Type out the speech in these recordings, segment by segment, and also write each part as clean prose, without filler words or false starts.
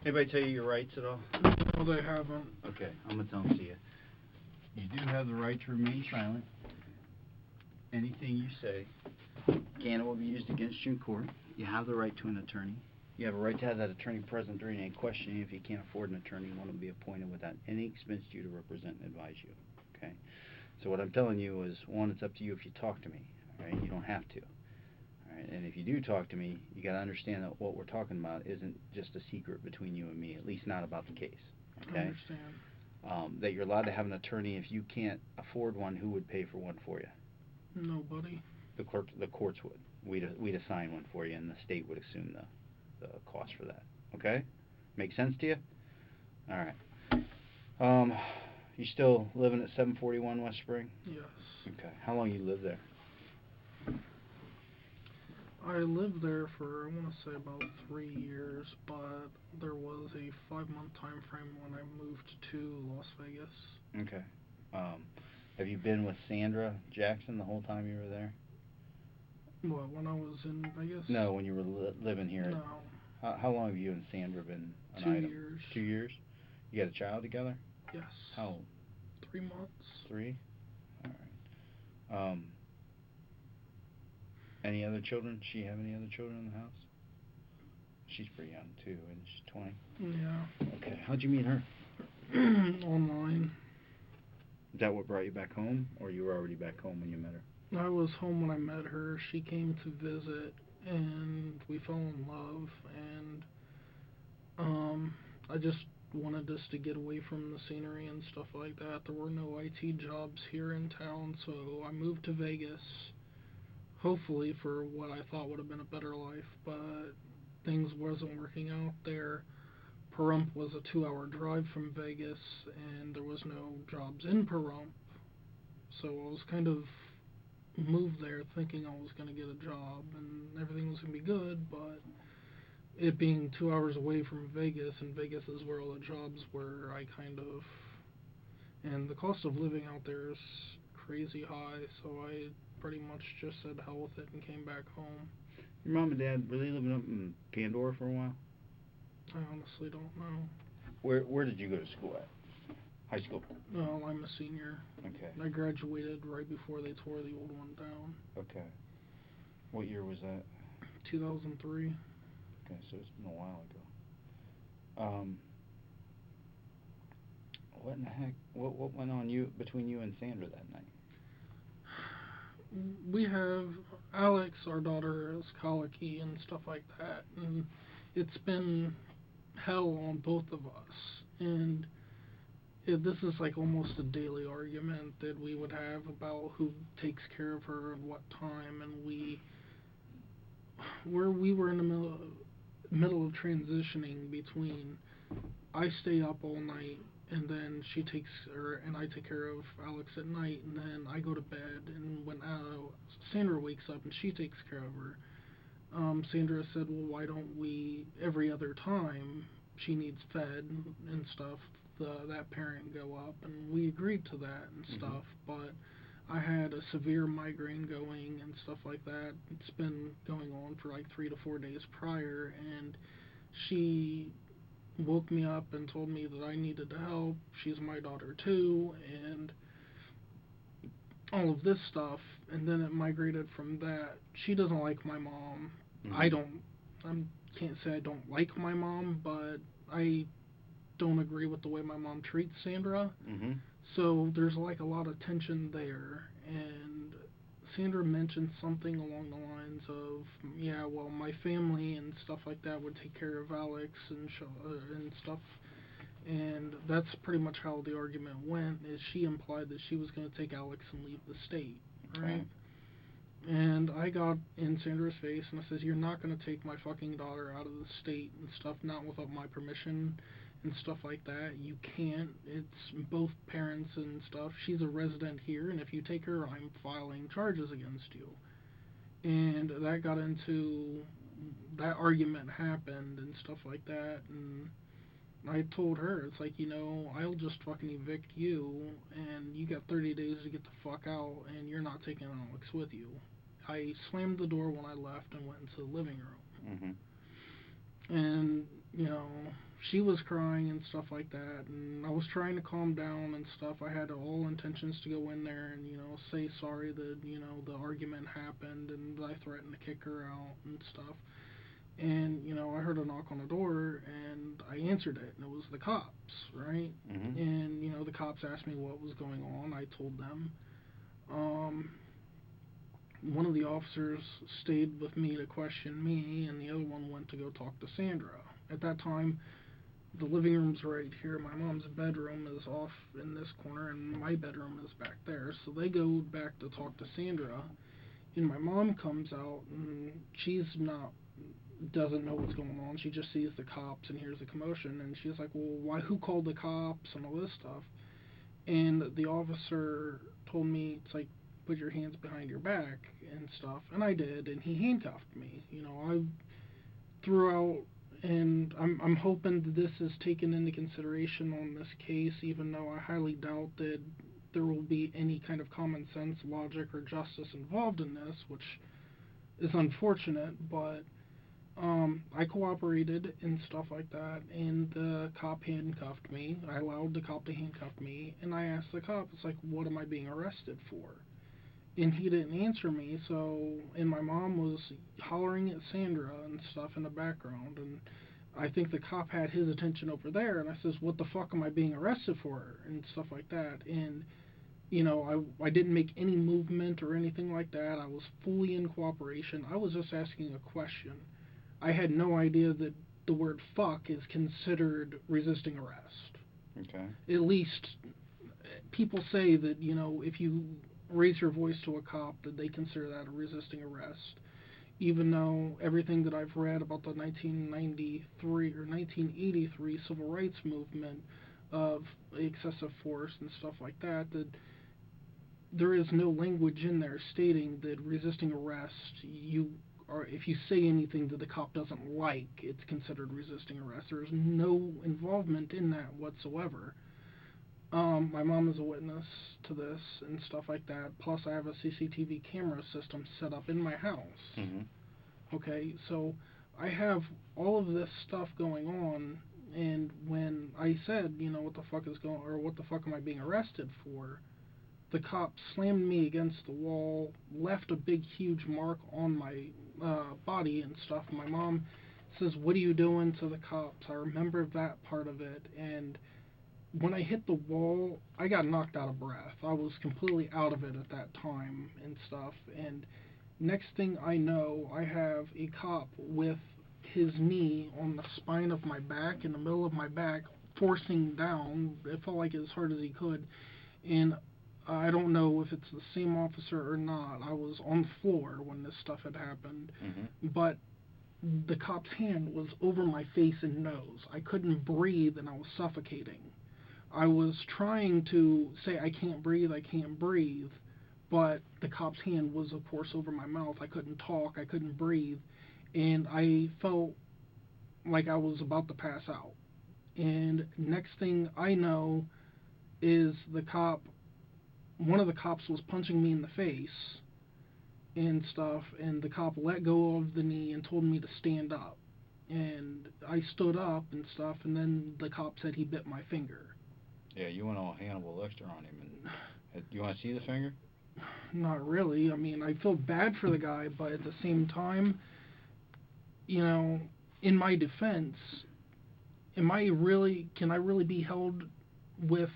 Anybody tell you your rights at all? No, they haven't. Okay, I'm going to tell them to you. You do have the right to remain silent. Anything you say can will be used against you in court. You have the right to an attorney. You have a right to have that attorney present during any questioning. If you can't afford an attorney, one will be appointed without any expense to you to represent and advise you. Okay? So what I'm telling you is, one, it's up to you if you talk to me. All right? You don't have to. All right? And if you do talk to me, you got to understand that what we're talking about isn't just a secret between you and me, at least not about the case. Okay? I understand. That you're allowed to have an attorney. If you can't afford one, who would pay for one for you? Nobody. The courts would. We'd assign one for you, and the state would assume the cost for that. Okay? Make sense to you? All right. You still living at 741 West Spring? Yes. Okay. How long you live there? I lived there for, I want to say, about 3 years, but there was a 5-month time frame when I moved to Las Vegas. Okay. Have you been with Sandra Jackson the whole time you were there? What, when I was in Vegas? No, when you were living here. No. How long have you and Sandra been an 2 item? years. 2 years? You got a child together? Yes. How old? 3 months. 3? All right. Any other children? Does she have any other children in the house? She's pretty young too, isn't she? 20? Yeah. Okay. How'd you meet her? Online. Is that what brought you back home, or you were already back home when you met her? I was home when I met her. She came to visit, and we fell in love, and I just wanted us to get away from the scenery and stuff like that. There were no IT jobs here in town, so I moved to Vegas, hopefully for what I thought would have been a better life, but things wasn't working out there. Pahrump was a 2-hour drive from Vegas, and there was no jobs in Pahrump, so I was kind of moved there thinking I was going to get a job and everything was going to be good, but it being 2 hours away from Vegas, and Vegas is where all the jobs were, and the cost of living out there is crazy high, so I pretty much just said hell with it and came back home. Your mom and dad, were they living up in Pandora for a while? I honestly don't know. Where did you go to school at? High school? No, I'm a senior. Okay. I graduated right before they tore the old one down. Okay. What year was that? 2003. Okay, so it's been a while ago. What in the heck? What went on between you and Sandra that night? We have Alex, our daughter, is colicky and stuff like that, and it's been hell on both of us, and this is like almost a daily argument that we would have about who takes care of her and what time, and we were in the middle of transitioning between I stay up all night and then she takes her and I take care of Alex at night, and then I go to bed, and when Sandra wakes up and she takes care of her, Sandra said, well, why don't we every other time she needs fed and stuff, that parent go up, and we agreed to that and stuff, but I had a severe migraine going and stuff like that. It's been going on for like 3 to 4 days prior, and she woke me up and told me that I needed to help. She's my daughter too, and all of this stuff, and then it migrated from that. She doesn't like my mom. I can't say I don't like my mom, but I don't agree with the way my mom treats Sandra. So there's like a lot of tension there, and Sandra mentioned something along the lines of, yeah, well, my family and stuff like that would take care of Alex and stuff, and that's pretty much how the argument went, is she implied that she was going to take Alex and leave the state, right? And I got in Sandra's face and I says, you're not going to take my fucking daughter out of the state and stuff, not without my permission and stuff like that. You can't. It's both parents and stuff. She's a resident here, and if you take her, I'm filing charges against you. And that argument happened and stuff like that, and I told her, it's like, I'll just fucking evict you, and you got 30 days to get the fuck out, and you're not taking Alex with you. I slammed the door when I left and went into the living room. And, she was crying and stuff like that, and I was trying to calm down and stuff. I had all intentions to go in there and, say sorry that, the argument happened and I threatened to kick her out and stuff. And, I heard a knock on the door, and I answered it, and it was the cops, right? Mm-hmm. And, the cops asked me what was going on. I told them. One of the officers stayed with me to question me, and the other one went to go talk to Sandra. At that time, the living room's right here. My mom's bedroom is off in this corner, and my bedroom is back there. So they go back to talk to Sandra, and my mom comes out, and doesn't know what's going on. She just sees the cops and hears the commotion, and she's like, well, who called the cops and all this stuff? And the officer told me, it's like, put your hands behind your back and stuff, and I did, and he handcuffed me. I threw out, and I'm hoping that this is taken into consideration on this case, even though I highly doubt that there will be any kind of common sense, logic, or justice involved in this, which is unfortunate, but I cooperated and stuff like that, and the cop handcuffed me. I allowed the cop to handcuff me, and I asked the cop, it's like, what am I being arrested for? And he didn't answer me, and my mom was hollering at Sandra and stuff in the background, and I think the cop had his attention over there, and I says, what the fuck am I being arrested for? And stuff like that, and, I didn't make any movement or anything like that. I was fully in cooperation. I was just asking a question. I had no idea that the word fuck is considered resisting arrest. Okay. At least, people say that, if you raise your voice to a cop, that they consider that a resisting arrest. Even though everything that I've read about the 1993 or 1983 civil rights movement of excessive force and stuff like that, that there is no language in there stating that resisting arrest, or if you say anything that the cop doesn't like, it's considered resisting arrest. There's no involvement in that whatsoever. My mom is a witness to this and stuff like that. Plus, I have a CCTV camera system set up in my house. Mm-hmm. Okay, so I have all of this stuff going on, and when I said, what the fuck am I being arrested for? The cop slammed me against the wall, left a big, huge mark on my body and stuff. My mom says, what are you doing to the cops? I remember that part of it, and when I hit the wall, I got knocked out of breath. I was completely out of it at that time and stuff, and next thing I know, I have a cop with his knee on the spine of my back, in the middle of my back, forcing down. It felt like as hard as he could, and I don't know if it's the same officer or not. I was on the floor when this stuff had happened, but the cop's hand was over my face and nose. I couldn't breathe, and I was suffocating. I was trying to say, I can't breathe, but the cop's hand was, of course, over my mouth. I couldn't talk, I couldn't breathe, and I felt like I was about to pass out. And next thing I know is one of the cops was punching me in the face and stuff, and the cop let go of the knee and told me to stand up. And I stood up and stuff, and then the cop said he bit my finger. Yeah, you went all Hannibal Lecter on him. And you want to see the finger? Not really. I mean, I feel bad for the guy, but at the same time, in my defense, can I really be held with,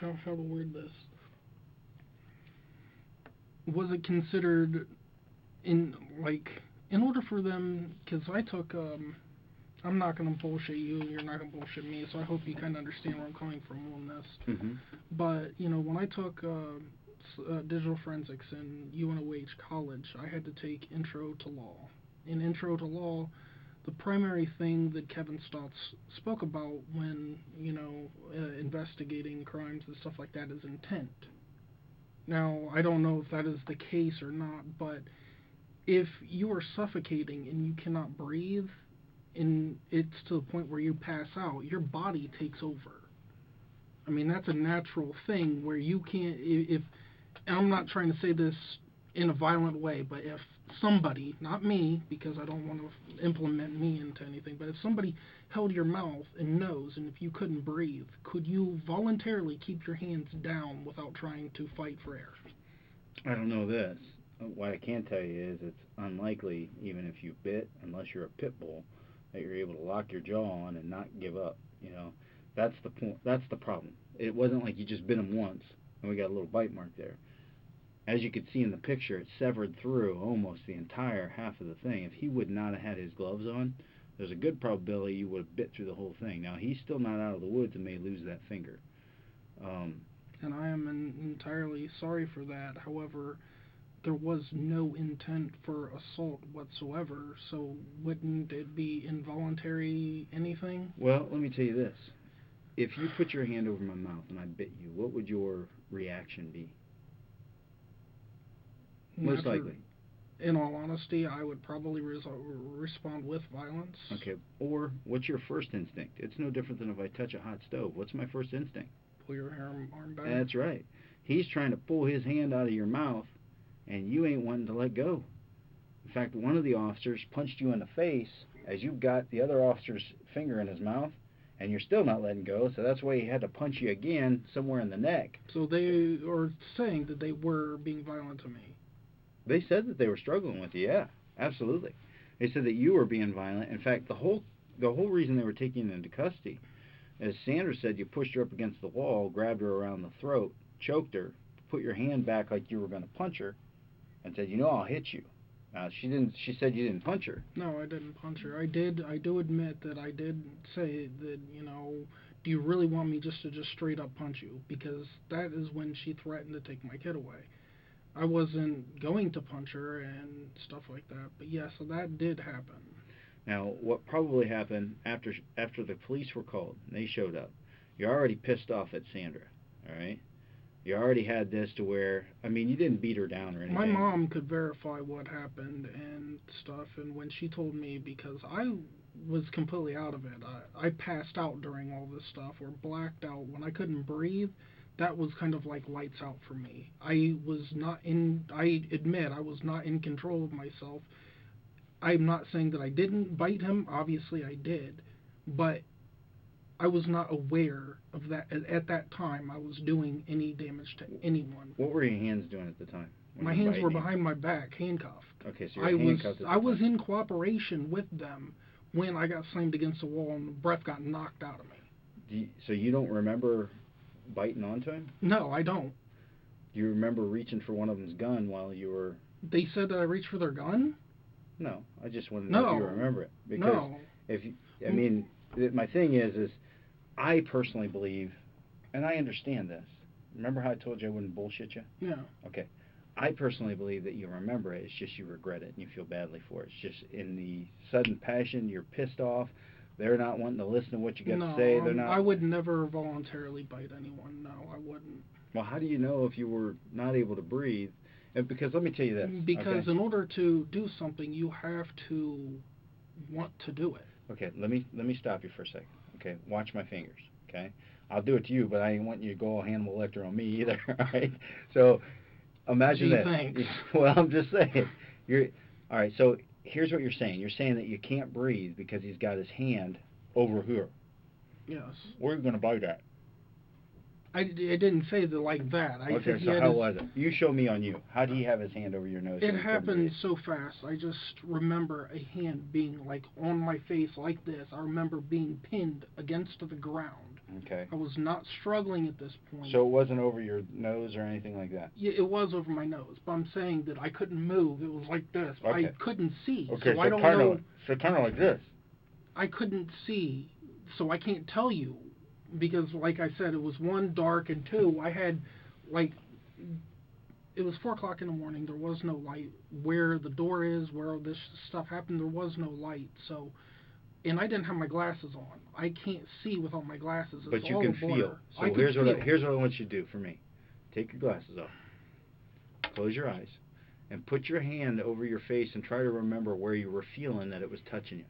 how to word this? Was it considered in order for them, because I took, I'm not going to bullshit you, you're not going to bullshit me, so I hope you kind of understand where I'm coming from on this. Mm-hmm. But, when I took digital forensics in UNOH college, I had to take Intro to Law. In Intro to Law, the primary thing that Kevin Stotts spoke about when, investigating crimes and stuff like that is intent. Now, I don't know if that is the case or not, but if you are suffocating and you cannot breathe, and it's to the point where you pass out, your body takes over. I mean, that's a natural thing where you can't, and I'm not trying to say this in a violent way, but if somebody, not me, because I don't want to implement me into anything, but if somebody held your mouth and nose, and if you couldn't breathe, could you voluntarily keep your hands down without trying to fight for air? I don't know this. What I can tell you is it's unlikely, even if you bit, unless you're a pit bull, that you're able to lock your jaw on and not give up. You know, that's the point. That's the problem. It wasn't like you just bit him once and we got a little bite mark there. As you could see in the picture, it severed through almost the entire half of the thing. If he would not have had his gloves on, there's a good probability you would have bit through the whole thing. Now, he's still not out of the woods and may lose that finger. And I am entirely sorry for that. However, there was no intent for assault whatsoever, so wouldn't it be involuntary anything? Well, let me tell you this. If you put your hand over my mouth and I bit you, what would your reaction be? Most likely. In all honesty, I would probably respond with violence. Okay, or what's your first instinct? It's no different than if I touch a hot stove. What's my first instinct? Pull your arm back. That's right. He's trying to pull his hand out of your mouth, and you ain't wanting to let go. In fact, one of the officers punched you in the face as you got the other officer's finger in his mouth, and you're still not letting go, so that's why he had to punch you again somewhere in the neck. So they are saying that they were being violent to me. They said that they were struggling with you, yeah, absolutely. They said that you were being violent. In fact, the whole reason they were taking you into custody, as Sandra said, you pushed her up against the wall, grabbed her around the throat, choked her, put your hand back like you were going to punch her, and said, I'll hit you. She said you didn't punch her. No, I didn't punch her. I do admit that I did say that, do you really want me just to straight up punch you? Because that is when she threatened to take my kid away. I wasn't going to punch her and stuff like that, but yes, so that did happen. Now, what probably happened after the police were called, and they showed up, you're already pissed off at Sandra, all right? You already had this to where, you didn't beat her down or anything. My mom could verify what happened and stuff, and when she told me, because I was completely out of it, I passed out during all this stuff, or blacked out. When I couldn't breathe, that was kind of like lights out for me. I admit I was not in control of myself. I'm not saying that I didn't bite him, obviously I did, but I was not aware of that. At that time, I was doing any damage to anyone. What were your hands doing at the time? My hands were behind my back, handcuffed. Okay, so you're handcuffed at the time. I was in cooperation with them when I got slammed against the wall and the breath got knocked out of me. So you don't remember biting onto him? No, I don't. Do you remember reaching for one of them's gun while you were... They said that I reached for their gun? No, I just wanted to know if you remember it. Because my thing is I personally believe, and I understand this. Remember how I told you I wouldn't bullshit you? Yeah. Okay. I personally believe that you remember it. It's just you regret it and you feel badly for it. It's just in the sudden passion, you're pissed off. They're not wanting to listen to what you got to say. They're not. I would never voluntarily bite anyone. No, I wouldn't. Well, how do you know if you were not able to breathe? Because let me tell you this. Because in order to do something, you have to want to do it. Okay, let me stop you for a second. Okay, watch my fingers. Okay, I'll do it to you, but I ain't want you to go all Hannibal Lecter on me either. All right. So imagine this. Thanks. Well, I'm just saying. All right. So here's what you're saying. You're saying that you can't breathe because he's got his hand over here. Yes. Where are you going to bite at? I didn't say that like that. Okay, so how was it? You show me on you. How do you have his hand over your nose? It happened so fast. I just remember a hand being like on my face like this. I remember being pinned against the ground. Okay. I was not struggling at this point. So it wasn't over your nose or anything like that? Yeah, it was over my nose, but I'm saying that I couldn't move. It was like this. Okay. I couldn't see. Okay, so I don't know. So kind of like this. I couldn't see, so I can't tell you. Because, like I said, it was 1, dark, and 2, I had, it was 4 o'clock in the morning, there was no light. Where the door is, where this stuff happened, there was no light, so, and I didn't have my glasses on. I can't see without my glasses. It's but you all can a blur. feel. So here's what I want you to do for me. Take your glasses off. Close your eyes. And put your hand over your face and try to remember where you were feeling that it was touching you.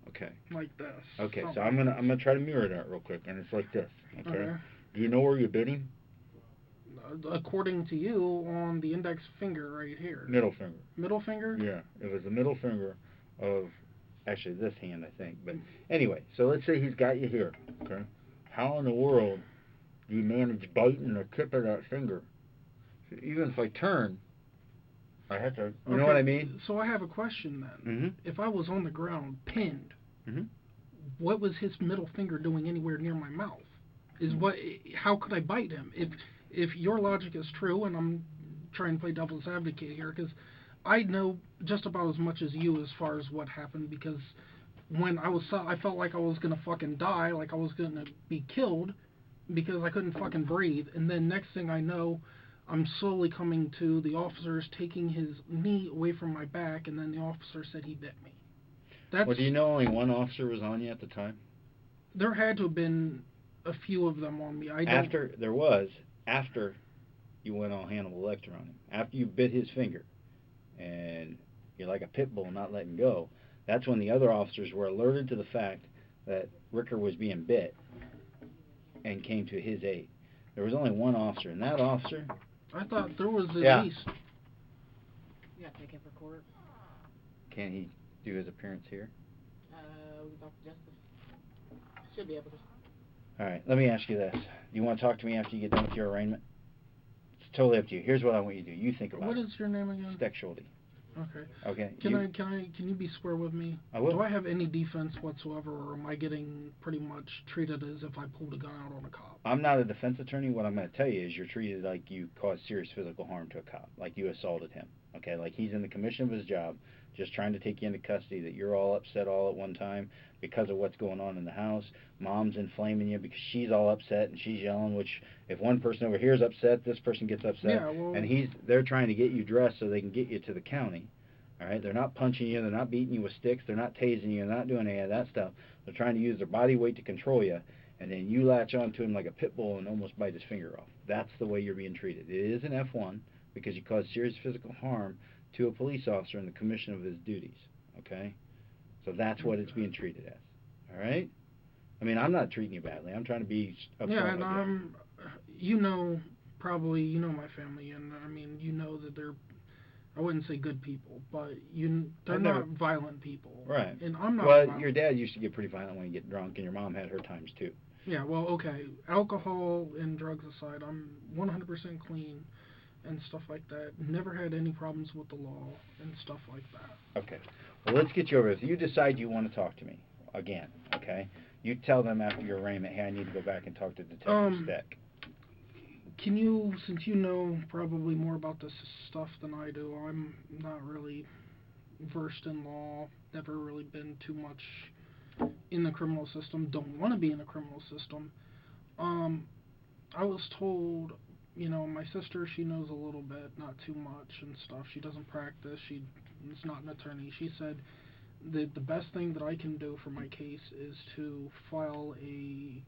Okay. Like this. Okay, so I'm gonna try to mirror that real quick, and it's like this. Okay. Do you know where you're biting? according to you, on the index finger right here. Middle finger. Middle finger? Yeah, it was the middle finger of, actually this hand, I think. But anyway, so let's say he's got you here, okay? How in the world do you manage biting the tip of that finger? So even if I turn, I have to, you know what I mean? So I have a question then. Mm-hmm. If I was on the ground, pinned, Mm-hmm. what was his middle finger doing anywhere near my mouth? How could I bite him? If your logic is true, and I'm trying to play devil's advocate here, because I know just about as much as you as far as what happened, because when I felt like I was gonna fucking die, like I was gonna be killed, because I couldn't fucking breathe, and then next thing I know, I'm slowly coming to the officers taking his knee away from my back, and then the officer said he bit me. Well, do you know only one officer was on you at the time? There had to have been a few of them on me. After you went all Hannibal Lecter on him, after you bit his finger, and you're like a pit bull not letting go, that's when the other officers were alerted to the fact that Ricker was being bit and came to his aid. There was only one officer, and that officer... I thought there was at least... You got to take him for court. Can he do his appearance here? Dr. Justice should be able to. All right, let me ask you this. Do you want to talk to me after you get done with your arraignment? It's totally up to you. Here's what I want you to do. You think about it. What is your name again? Steckschulte. Okay. Okay. Can you be square with me? I will. Do I have any defense whatsoever, or am I getting pretty much treated as if I pulled a gun out on a cop? I'm not a defense attorney. What I'm going to tell you is you're treated like you caused serious physical harm to a cop, like you assaulted him. Okay, like he's in the commission of his job, just trying to take you into custody, that you're all upset all at one time because of what's going on in the house. Mom's inflaming you because she's all upset and she's yelling, which if one person over here is upset, this person gets upset. Yeah, well, and they're trying to get you dressed so they can get you to the county. All right, they're not punching you, they're not beating you with sticks, they're not tasing you, they're not doing any of that stuff. They're trying to use their body weight to control you, and then you latch onto him like a pit bull and almost bite his finger off. That's the way you're being treated. It is an F1 because you caused serious physical harm to a police officer in the commission of his duties. Okay? So that's what it's being treated as. All right? I mean, I'm not treating you badly. I'm trying to be upfront. Yeah, and you know my family, and I mean, you know that they're, I wouldn't say good people, but they're not violent people. Right. And I'm not. Well, your dad used to get pretty violent when he get drunk, and your mom had her times too. Yeah, well, okay. Alcohol and drugs aside, I'm 100% clean and stuff like that. Never had any problems with the law and stuff like that. Okay. Well, let's get you over. If you decide you want to talk to me again, okay, you tell them after your arraignment, hey, I need to go back and talk to Detective Steck. Can you, since you know probably more about this stuff than I do, I'm not really versed in law, never really been too much in the criminal system, don't want to be in the criminal system. I was told, my sister, she knows a little bit, not too much and stuff. She doesn't practice, she's not an attorney. She said that the best thing that I can do for my case is to file a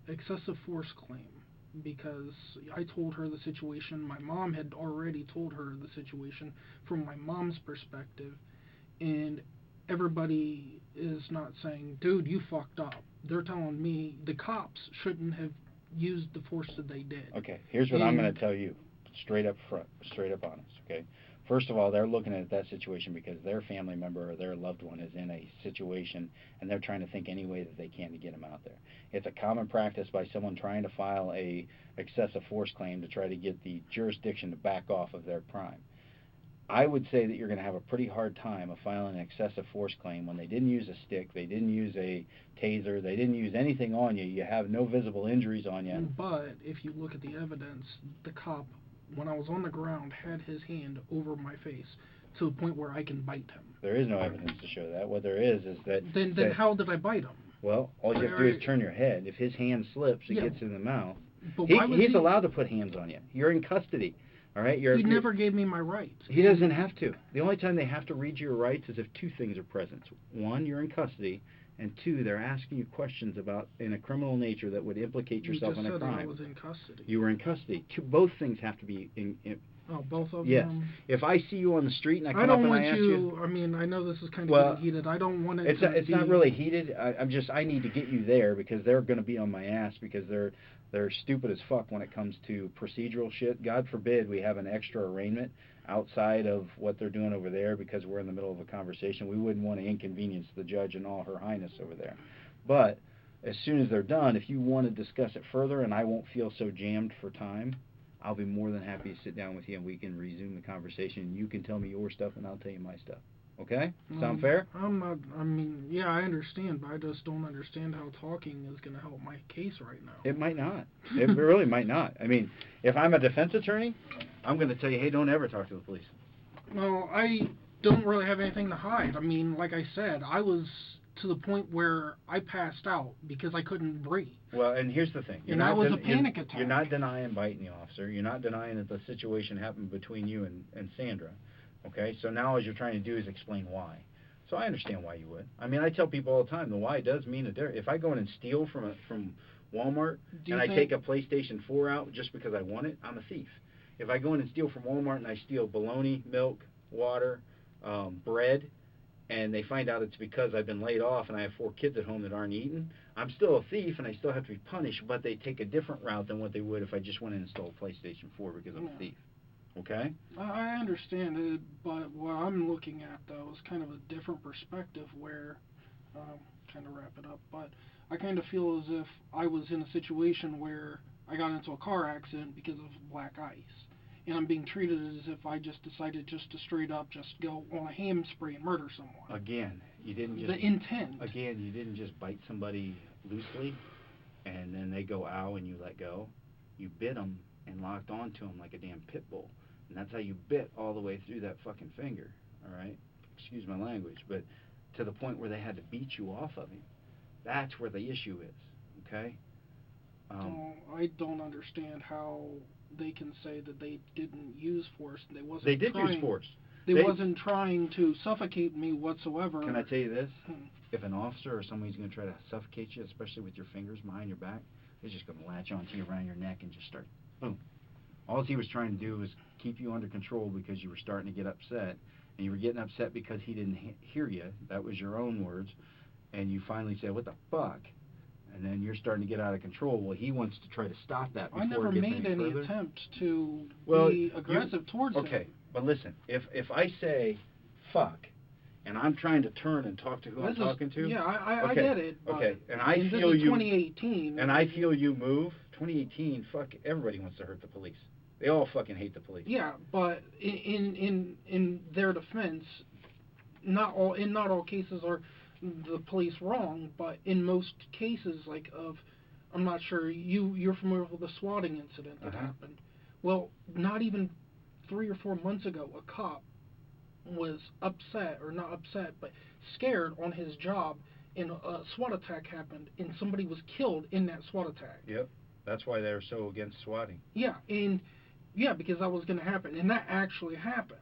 excessive force claim, because I told her the situation. My mom had already told her the situation from my mom's perspective, and everybody is not saying, dude, you fucked up. They're telling me the cops shouldn't have used the force that they did. Okay, here's what I'm going to tell you, straight up front, straight up honest, okay? First of all, they're looking at that situation because their family member or their loved one is in a situation, and they're trying to think any way that they can to get them out there. It's a common practice by someone trying to file a excessive force claim to try to get the jurisdiction to back off of their crime. I would say that you're going to have a pretty hard time of filing an excessive force claim when they didn't use a stick, they didn't use a taser, they didn't use anything on you, you have no visible injuries on you. But if you look at the evidence, the cop, when I was on the ground, had his hand over my face to the point where I can bite him. There is no evidence to show that. What there is that... Then how did I bite him? Well, all you have to do is turn your head. If his hand slips, it gets in the mouth. But he's allowed to put hands on you. You're in custody. All right? He never gave me my rights. He doesn't have to. The only time they have to read you your rights is if two things are present. One, you're in custody, and two, they're asking you questions about in a criminal nature that would implicate yourself in a crime. I was in custody. You were in custody. Both things have to be Oh, both of Yes. them? If I see you on the street and I I come up don't and want I ask you, I mean, I know this is kind of Well, getting heated. I don't want it it's to it's be... not really heated. I need to get you there because they're going to be on my ass because they're stupid as fuck when it comes to procedural shit. God forbid we have an extra arraignment outside of what they're doing over there because we're in the middle of a conversation. We wouldn't want to inconvenience the judge and all her highness over there. But as soon as they're done, if you want to discuss it further and I won't feel so jammed for time, I'll be more than happy to sit down with you and we can resume the conversation. You can tell me your stuff and I'll tell you my stuff. Okay? Sound fair? I'm not, I mean, yeah, I understand, but I just don't understand how talking is going to help my case right now. It might not. It really might not. I mean, if I'm a defense attorney, I'm going to tell you, hey, don't ever talk to the police. Well, I don't really have anything to hide. I mean, like I said, I was to the point where I passed out because I couldn't breathe. Well, and here's the thing. And that was a panic attack. You're not denying biting the officer. You're not denying that the situation happened between you and Sandra. Okay? So now all you're trying to do is explain why. So I understand why you would. I mean, I tell people all the time, the why does mean a difference. If I go in and steal from Walmart and I take a PlayStation 4 out just because I want it, I'm a thief. If I go in and steal from Walmart and I steal bologna, milk, water, bread, and they find out it's because I've been laid off and I have 4 kids at home that aren't eating, I'm still a thief and I still have to be punished, but they take a different route than what they would if I just went in and stole a PlayStation 4 because I'm a thief. Okay? I understand it, but what I'm looking at, though, is kind of a different perspective where, kind of wrap it up, but I kind of feel as if I was in a situation where I got into a car accident because of black ice. And I'm being treated as if I just decided just to straight up just go on a ham spree and murder someone. Again, you didn't just... The intent. Again, you didn't just bite somebody loosely and then they go ow and you let go. You bit them and locked onto them like a damn pit bull. And that's how you bit all the way through that fucking finger, all right? Excuse my language, but to the point where they had to beat you off of him. That's where the issue is, okay? I don't understand how they can say that they didn't use force. They did use force. They wasn't trying to suffocate me whatsoever. Can I tell you this? If an officer or somebody's going to try to suffocate you, especially with your fingers behind your back, they're just going to latch onto you around your neck and just start, boom. All he was trying to do was keep you under control because you were starting to get upset. And you were getting upset because he didn't hear you. That was your own words. And you finally said, what the fuck? And then you're starting to get out of control. Well, he wants to try to stop that before I never it gets made any further. attempt to be aggressive towards him. Okay, but listen, if I say fuck, and I'm trying to turn and talk to who I'm talking to. Yeah, I get it. Okay, and I this feel is you. 2018. And I feel you move. 2018, fuck, everybody wants to hurt the police. They all fucking hate the police. Yeah, but in their defense, not all cases are the police wrong, but in most cases, like I'm not sure you're familiar with the swatting incident that happened. Well, not even 3 or 4 months ago, a cop was upset, or not upset, but scared on his job, and a SWAT attack happened, and somebody was killed in that SWAT attack. Yep, that's why they're so against swatting. Yeah, because that was going to happen, and that actually happened.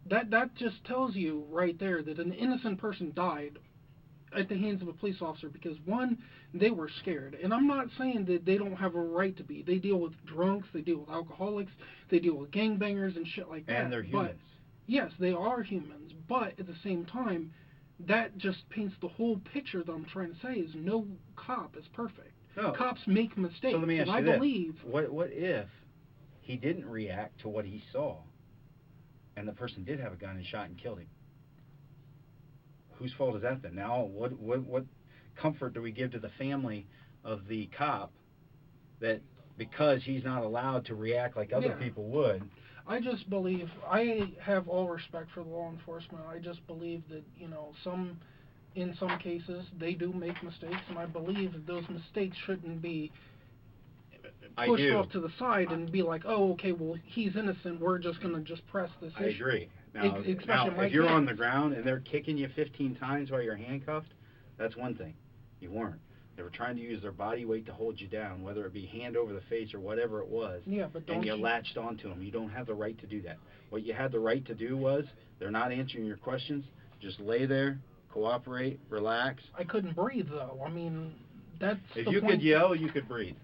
That just tells you right there that an innocent person died at the hands of a police officer because, one, they were scared. And I'm not saying that they don't have a right to be. They deal with drunks, they deal with alcoholics, they deal with gangbangers and shit like that. And they're humans. But, yes, they are humans. But at the same time, that just paints the whole picture that I'm trying to say is no cop is perfect. No. Cops make mistakes. So let me ask and you I believe what if he didn't react to what he saw and the person did have a gun and shot and killed him? Whose fault is that then? Now, what comfort do we give to the family of the cop that because he's not allowed to react like other people would? I just believe, I have all respect for law enforcement. I just believe that, in some cases, they do make mistakes, and I believe that those mistakes shouldn't be pushed off to the side and be like, oh, okay, well, he's innocent, we're just going to just press this issue. I agree. Now, if you're on the ground and they're kicking you 15 times while you're handcuffed, that's one thing. You weren't. They were trying to use their body weight to hold you down, whether it be hand over the face or whatever it was. Yeah, but and you latched onto them. You don't have the right to do that. What you had the right to do was, they're not answering your questions. Just lay there, cooperate, relax. I couldn't breathe, though. I mean, that's if the you point. could yell, you could breathe.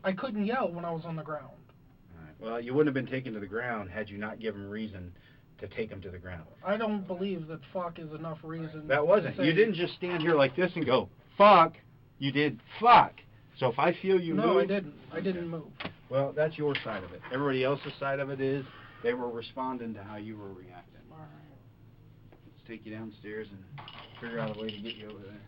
I couldn't yell when I was on the ground. All right. Well, you wouldn't have been taken to the ground had you not given reason to take him to the ground. I don't believe that fuck is enough reason. That wasn't. to You say- didn't just stand here like this and go, fuck. You did fuck. So if I feel you No, move... I didn't. I didn't move. Well, that's your side of it. Everybody else's side of it is they were responding to how you were reacting. All right. Let's take you downstairs and figure out a way to get you over there.